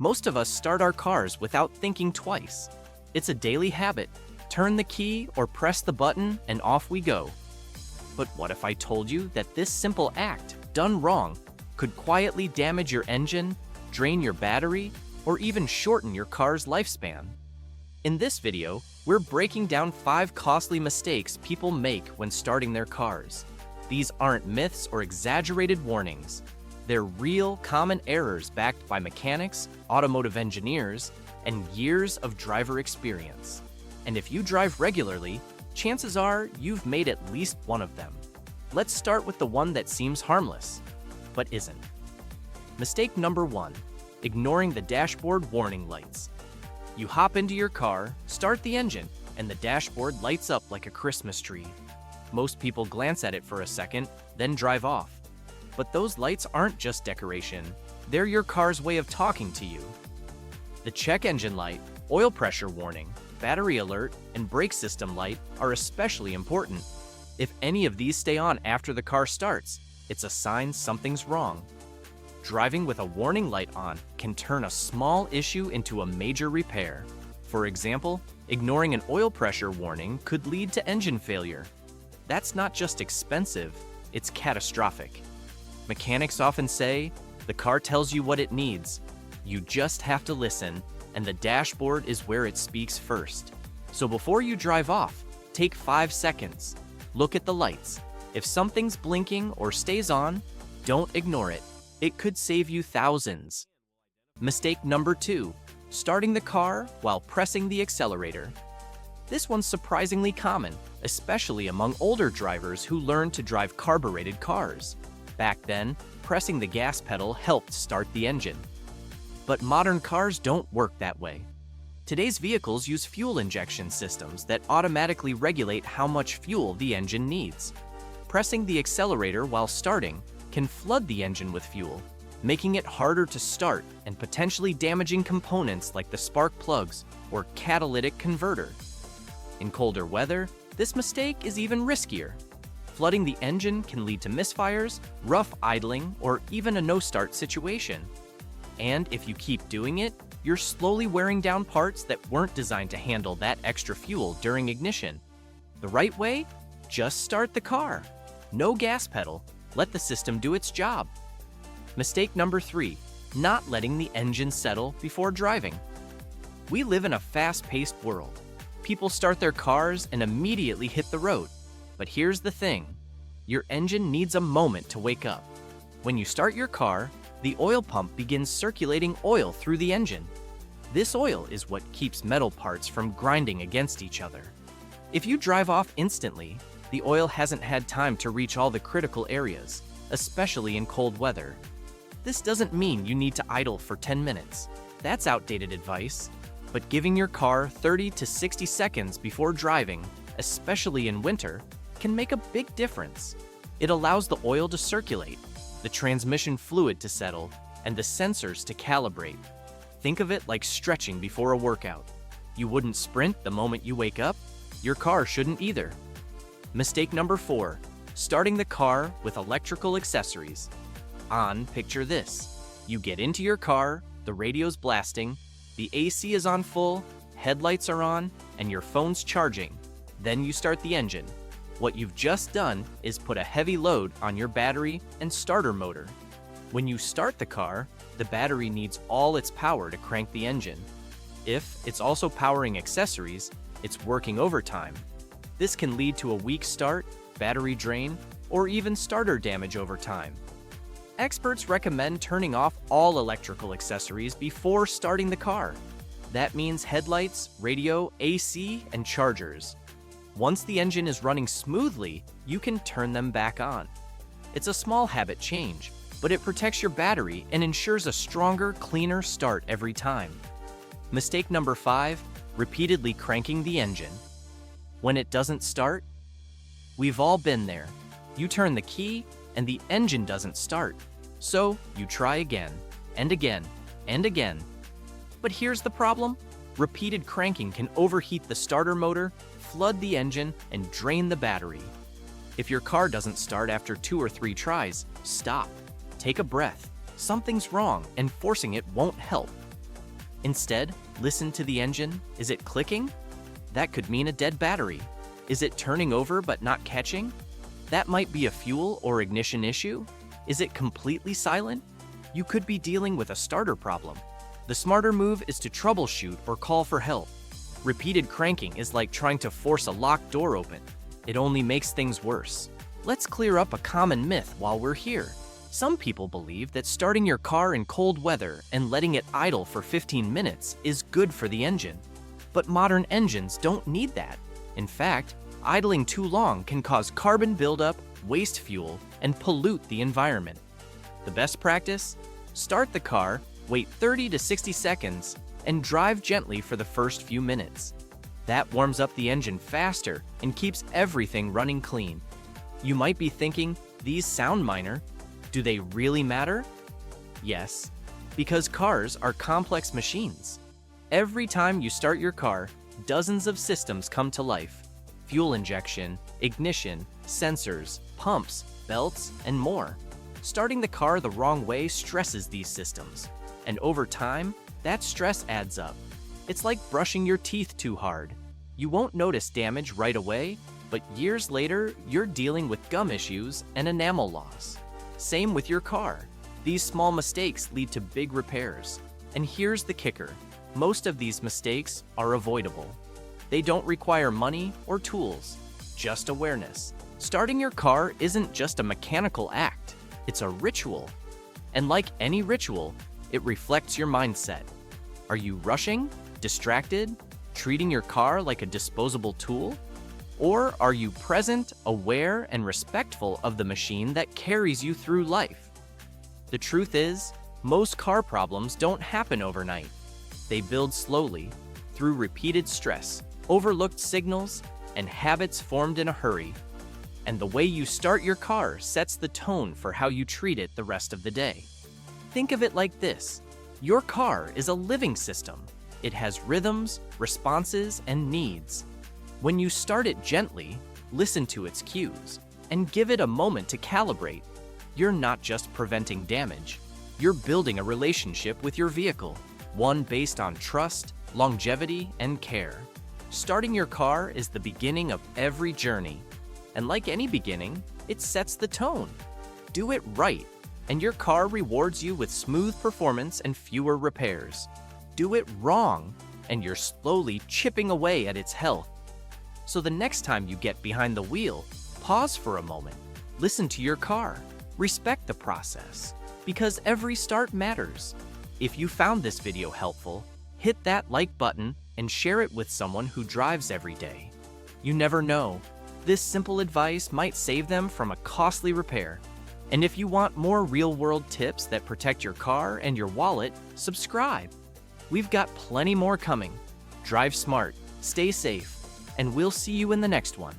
Most of us start our cars without thinking twice. It's a daily habit. Turn the key or press the button and off we go. But what if I told you that this simple act, done wrong, could quietly damage your engine, drain your battery, or even shorten your car's lifespan? In this video, we're breaking down 5 costly mistakes people make when starting their cars. These aren't myths or exaggerated warnings. They're real, common errors backed by mechanics, automotive engineers, and years of driver experience. And if you drive regularly, chances are you've made at least one of them. Let's start with the one that seems harmless, but isn't. Mistake number 1, ignoring the dashboard warning lights. You hop into your car, start the engine, and the dashboard lights up like a Christmas tree. Most people glance at it for a second, then drive off. But those lights aren't just decoration, they're your car's way of talking to you. The check engine light, oil pressure warning, battery alert, and brake system light are especially important. If any of these stay on after the car starts, it's a sign something's wrong. Driving with a warning light on can turn a small issue into a major repair. For example, ignoring an oil pressure warning could lead to engine failure. That's not just expensive, it's catastrophic. Mechanics often say, the car tells you what it needs. You just have to listen, and the dashboard is where it speaks first. So before you drive off, take 5 seconds. Look at the lights. If something's blinking or stays on, don't ignore it. It could save you thousands. Mistake number 2, starting the car while pressing the accelerator. This one's surprisingly common, especially among older drivers who learned to drive carbureted cars. Back then, pressing the gas pedal helped start the engine. But modern cars don't work that way. Today's vehicles use fuel injection systems that automatically regulate how much fuel the engine needs. Pressing the accelerator while starting can flood the engine with fuel, making it harder to start and potentially damaging components like the spark plugs or catalytic converter. In colder weather, this mistake is even riskier. Flooding the engine can lead to misfires, rough idling, or even a no-start situation. And if you keep doing it, you're slowly wearing down parts that weren't designed to handle that extra fuel during ignition. The right way? Just start the car. No gas pedal. Let the system do its job. Mistake number 3, not letting the engine settle before driving. We live in a fast-paced world. People start their cars and immediately hit the road. But here's the thing, your engine needs a moment to wake up. When you start your car, the oil pump begins circulating oil through the engine. This oil is what keeps metal parts from grinding against each other. If you drive off instantly, the oil hasn't had time to reach all the critical areas, especially in cold weather. This doesn't mean you need to idle for 10 minutes. That's outdated advice. But giving your car 30 to 60 seconds before driving, especially in winter, can make a big difference. It allows the oil to circulate, the transmission fluid to settle, and the sensors to calibrate. Think of it like stretching before a workout. You wouldn't sprint the moment you wake up. Your car shouldn't either. Mistake number 4, starting the car with electrical accessories. Picture this. You get into your car, the radio's blasting, the AC is on full, headlights are on, and your phone's charging. Then you start the engine. What you've just done is put a heavy load on your battery and starter motor. When you start the car, the battery needs all its power to crank the engine. If it's also powering accessories, it's working overtime. This can lead to a weak start, battery drain, or even starter damage over time. Experts recommend turning off all electrical accessories before starting the car. That means headlights, radio, AC, and chargers. Once the engine is running smoothly, you can turn them back on. It's a small habit change, but it protects your battery and ensures a stronger, cleaner start every time. Mistake number 5, repeatedly cranking the engine. When it doesn't start, we've all been there. You turn the key, and the engine doesn't start. So you try again, and again, and again. But here's the problem. Repeated cranking can overheat the starter motor, flood the engine, and drain the battery. If your car doesn't start after 2 or 3 tries, stop. Take a breath. Something's wrong, and forcing it won't help. Instead, listen to the engine. Is it clicking? That could mean a dead battery. Is it turning over but not catching? That might be a fuel or ignition issue. Is it completely silent? You could be dealing with a starter problem. The smarter move is to troubleshoot or call for help. Repeated cranking is like trying to force a locked door open. It only makes things worse. Let's clear up a common myth while we're here. Some people believe that starting your car in cold weather and letting it idle for 15 minutes is good for the engine. But modern engines don't need that. In fact, idling too long can cause carbon buildup, waste fuel, and pollute the environment. The best practice? Start the car, wait 30 to 60 seconds, and drive gently for the first few minutes. That warms up the engine faster and keeps everything running clean. You might be thinking, these sound minor. Do they really matter? Yes, because cars are complex machines. Every time you start your car, dozens of systems come to life. Fuel injection, ignition, sensors, pumps, belts, and more. Starting the car the wrong way stresses these systems, and over time, that stress adds up. It's like brushing your teeth too hard. You won't notice damage right away, but years later, you're dealing with gum issues and enamel loss. Same with your car. These small mistakes lead to big repairs. And here's the kicker. Most of these mistakes are avoidable. They don't require money or tools, just awareness. Starting your car isn't just a mechanical act, it's a ritual. And like any ritual, it reflects your mindset. Are you rushing, distracted, treating your car like a disposable tool? Or are you present, aware, and respectful of the machine that carries you through life? The truth is, most car problems don't happen overnight. They build slowly, through repeated stress, overlooked signals, and habits formed in a hurry. And the way you start your car sets the tone for how you treat it the rest of the day. Think of it like this. Your car is a living system. It has rhythms, responses, and needs. When you start it gently, listen to its cues, and give it a moment to calibrate, you're not just preventing damage, you're building a relationship with your vehicle, one based on trust, longevity, and care. Starting your car is the beginning of every journey, and like any beginning, it sets the tone. Do it right, and your car rewards you with smooth performance and fewer repairs. Do it wrong, and you're slowly chipping away at its health. So the next time you get behind the wheel, pause for a moment, listen to your car, respect the process, because every start matters. If you found this video helpful, hit that like button and share it with someone who drives every day. You never know, this simple advice might save them from a costly repair. And if you want more real-world tips that protect your car and your wallet, subscribe. We've got plenty more coming. Drive smart, stay safe, and we'll see you in the next one.